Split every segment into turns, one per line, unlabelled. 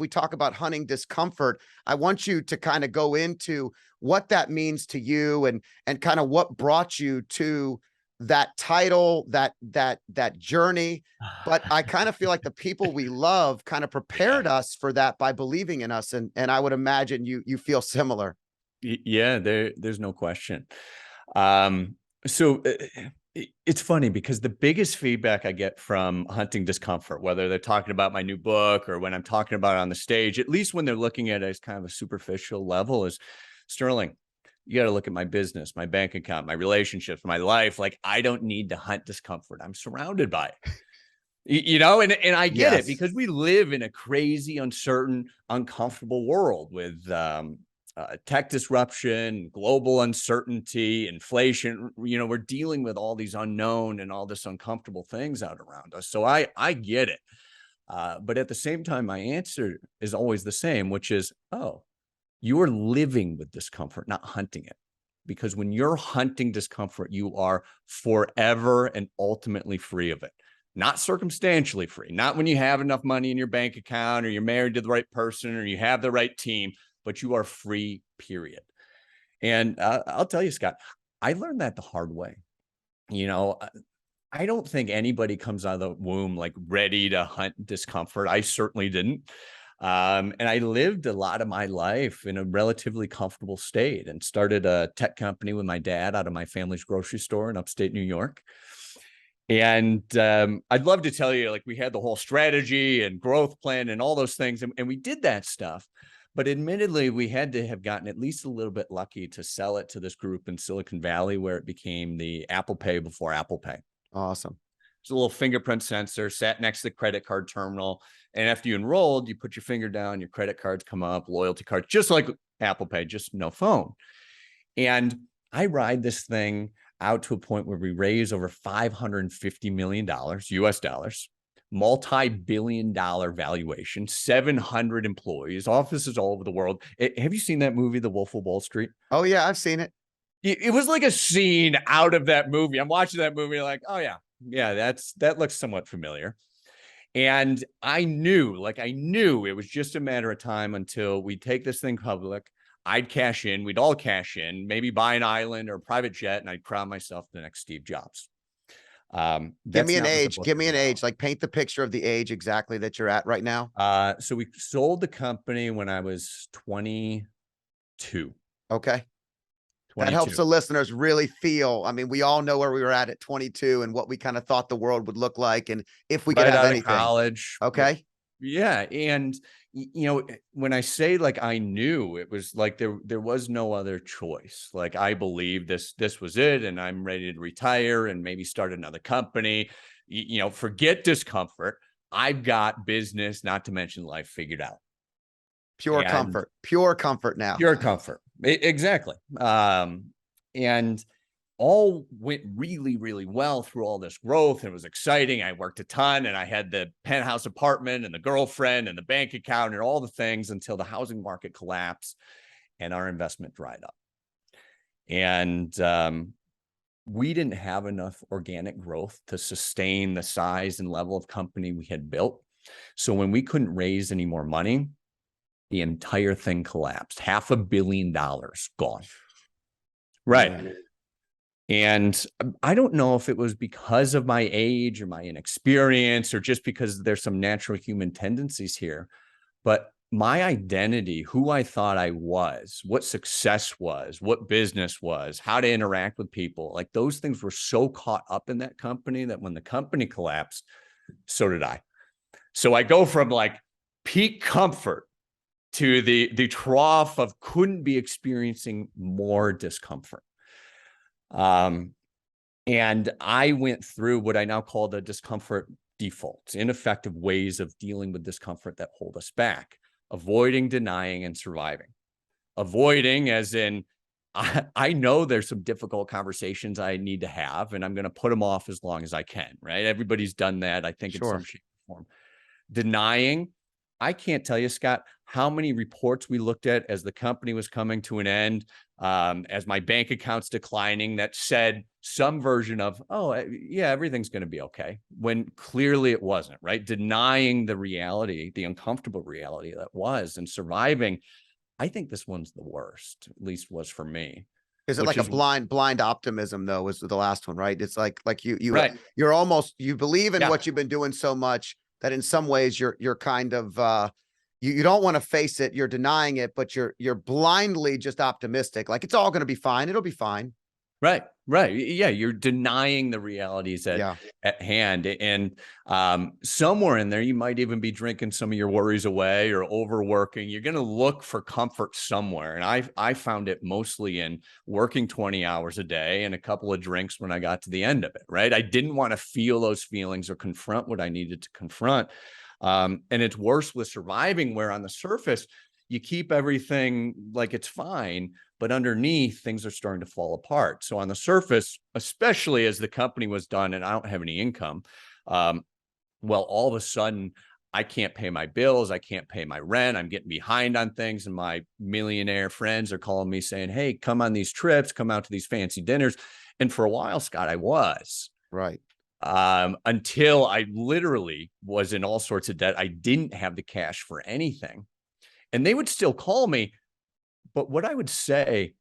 we talk about hunting discomfort, I want you to kind of go into what that means to you and kind of what brought you to that title, that journey. But I kind of feel like the people we love kind of prepared us for that by believing in us. And I would imagine you feel similar.
Yeah, there's no question. So it's funny because the biggest feedback I get from hunting discomfort, whether they're talking about my new book or when I'm talking about it on the stage, at least when they're looking at it as kind of a superficial level, is Sterling, you got to look at my business, my bank account, my relationships, my life. Like, I don't need to hunt discomfort. I'm surrounded by it. You know, and I get it, because we live in a crazy, uncertain, uncomfortable world with tech disruption, global uncertainty, inflation. You know, we're dealing with all these unknown and all this uncomfortable things out around us. So I get it. But at the same time, my answer is always the same, which is, oh, you're living with discomfort, not hunting it. Because when you're hunting discomfort, you are forever and ultimately free of it. Not circumstantially free, not when you have enough money in your bank account or you're married to the right person or you have the right team, but you are free, period. And I'll tell you, Scott, I learned that the hard way. You know, I don't think anybody comes out of the womb like ready to hunt discomfort. I certainly didn't. And I lived a lot of my life in a relatively comfortable state and started a tech company with my dad out of my family's grocery store in upstate New York. And I'd love to tell you, like, we had the whole strategy and growth plan and all those things, and we did that stuff. But admittedly, we had to have gotten at least a little bit lucky to sell it to this group in Silicon Valley, where it became the Apple Pay before Apple Pay.
Awesome.
It's a little fingerprint sensor sat next to the credit card terminal. And after you enrolled, you put your finger down, your credit cards come up, loyalty cards, just like Apple Pay, just no phone. And I ride this thing out to a point where we raise over $550 million US dollars, multi-billion-dollar valuation, 700 employees, offices all over the world. Have you seen that movie, The Wolf of Wall Street?
Oh yeah, I've seen it.
It was like a scene out of that movie. I'm watching that movie like, oh yeah, that looks somewhat familiar. And I knew it was just a matter of time until we take this thing public. I'd cash in, we'd all cash in, maybe buy an island or a private jet, and I'd crown myself the next Steve Jobs.
Give me an age, like paint the picture of the age exactly that you're at right now.
So we sold the company when I was 22.
Okay.
22.
That helps the listeners really feel. I mean, we all know where we were at 22 and what we kind of thought the world would look like, and if we could have anything.
College.
Okay.
Yeah. And, you know, when I say like I knew, it was like there was no other choice. Like, I believe this was it, and I'm ready to retire and maybe start another company. You know, forget discomfort. I've got business, not to mention life, figured out.
Pure comfort now.
Pure comfort. Exactly. And all went really, really well through all this growth. It was exciting. I worked a ton, and I had the penthouse apartment and the girlfriend and the bank account and all the things until the housing market collapsed and our investment dried up. And we didn't have enough organic growth to sustain the size and level of company we had built. So when we couldn't raise any more money, the entire thing collapsed. $500 million gone. Right. Yeah. And I don't know if it was because of my age or my inexperience or just because there's some natural human tendencies here, but my identity, who I thought I was, what success was, what business was, how to interact with people, like those things were so caught up in that company that when the company collapsed, so did I. So I go from like peak comfort to the trough of couldn't be experiencing more discomfort. And I went through what I now call the discomfort defaults, ineffective ways of dealing with discomfort that hold us back: avoiding, denying, and surviving. Avoiding as in, I know there's some difficult conversations I need to have, and I'm going to put them off as long as I can, right? Everybody's done that, I think, in some shape or form. Denying, I can't tell you, Scott, how many reports we looked at as the company was coming to an end, as my bank account's declining, that said some version of, oh, yeah, everything's going to be okay, when clearly it wasn't, right? Denying the reality, the uncomfortable reality that was, and surviving. I think this one's the worst, at least was for me.
Is it
Which
like a
is
blind optimism though, was the last one, right? It's like
right.
you're almost, you believe in
Yeah.
what you've been doing so much that in some ways you're kind of you don't want to face it, you're denying it, but you're blindly just optimistic. Like it's all going to be fine. It'll be fine.
Right. Right. Yeah. You're denying the realities
Yeah.
at hand. And somewhere in there, you might even be drinking some of your worries away or overworking. You're going to look for comfort somewhere. And I found it mostly in working 20 hours a day and a couple of drinks when I got to the end of it. Right. I didn't want to feel those feelings or confront what I needed to confront. And it's worse with surviving, where on the surface, you keep everything like it's fine, but underneath things are starting to fall apart. So on the surface, especially as the company was done and I don't have any income, well, all of a sudden I can't pay my bills. I can't pay my rent. I'm getting behind on things. And my millionaire friends are calling me saying, hey, come on these trips, come out to these fancy dinners. And for a while, Scott, I was.
Right.
Until I literally was in all sorts of debt. I didn't have the cash for anything. And they would still call me. But what I would say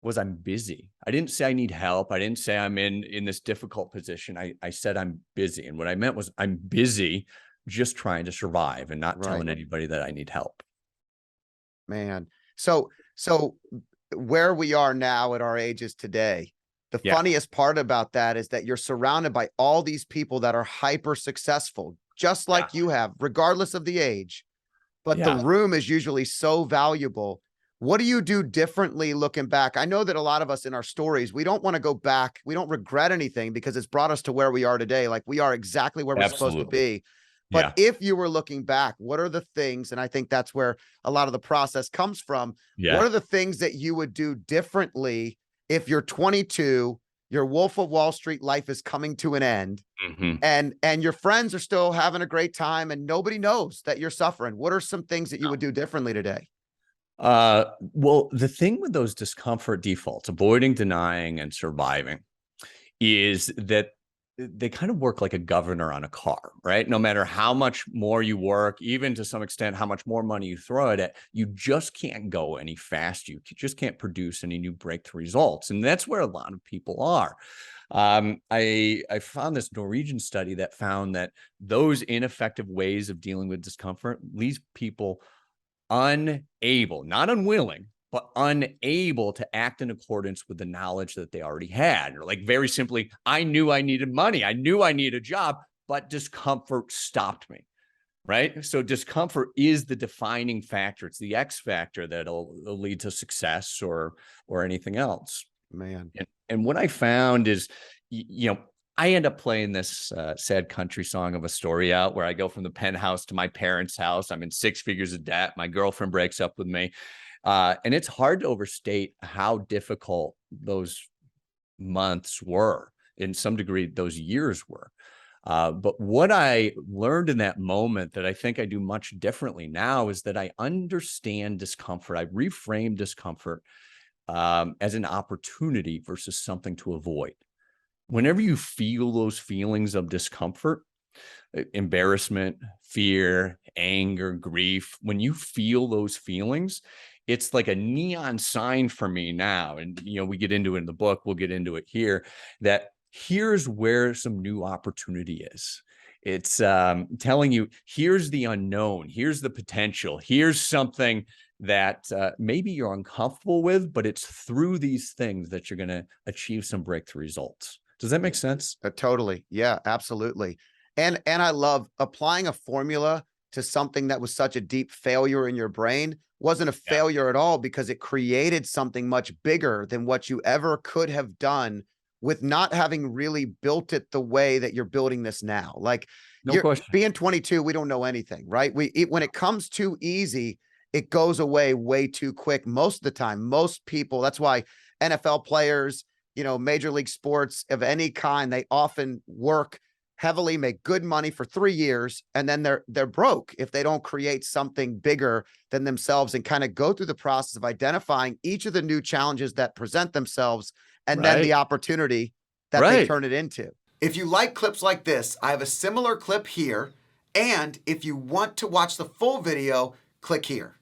was, I'm busy. I didn't say I need help. I didn't say I'm in this difficult position. I said I'm busy. And what I meant was, I'm busy just trying to survive and not telling anybody that I need help.
Man. So where we are now at our ages today, the funniest part about that is that you're surrounded by all these people that are hyper successful, just like you have, regardless of the age. But the room is usually so valuable. What do you do differently looking back? I know that a lot of us in our stories, we don't want to go back. We don't regret anything because it's brought us to where we are today. Like we are exactly where we're supposed to be. But if you were looking back, what are the things, and I think that's where a lot of the process comes from. What are the things that you would do differently if you're 22, your Wolf of Wall Street life is coming to an end, and your friends are still having a great time and nobody knows that you're suffering? What are some things that you would do differently today?
Well, the thing with those discomfort defaults, avoiding, denying, and surviving, is that they kind of work like a governor on a car, right? No matter how much more you work, even to some extent, how much more money you throw at it, you just can't go any faster. You just can't produce any new breakthrough results. And that's where a lot of people are. I found this Norwegian study that found that those ineffective ways of dealing with discomfort leaves people unable, not unwilling, but unable to act in accordance with the knowledge that they already had. Or like very simply, I knew I needed money. I knew I needed a job, but discomfort stopped me. Right. So discomfort is the defining factor. It's the X factor that'll lead to success or anything else.
Man.
And what I found is, I end up playing this sad country song of a story out where I go from the penthouse to my parents' house. I'm in 6 figures of debt. My girlfriend breaks up with me. And it's hard to overstate how difficult those months were. In some degree, those years were. But what I learned in that moment that I think I do much differently now is that I understand discomfort. I reframe discomfort as an opportunity versus something to avoid. Whenever you feel those feelings of discomfort, embarrassment, fear, anger, grief, when you feel those feelings, it's like a neon sign for me now. And, we get into it in the book, we'll get into it here, that here's where some new opportunity is. It's telling you, here's the unknown, here's the potential, here's something that maybe you're uncomfortable with, but it's through these things that you're going to achieve some breakthrough results. Does that make sense?
Totally. Yeah, absolutely. And I love applying a formula to something that was such a deep failure in your brain. Wasn't a failure at all, because it created something much bigger than what you ever could have done with not having really built it the way that you're building this now. Like,
no question.
Being 22, we don't know anything, right? When it comes too easy, it goes away way too quick. Most of the time, most people, that's why NFL players, major league sports of any kind, they often work heavily, make good money for 3 years, and then they're broke if they don't create something bigger than themselves and kind of go through the process of identifying each of the new challenges that present themselves and then the opportunity that they turn it into. If you like clips like this, I have a similar clip here. And if you want to watch the full video, click here.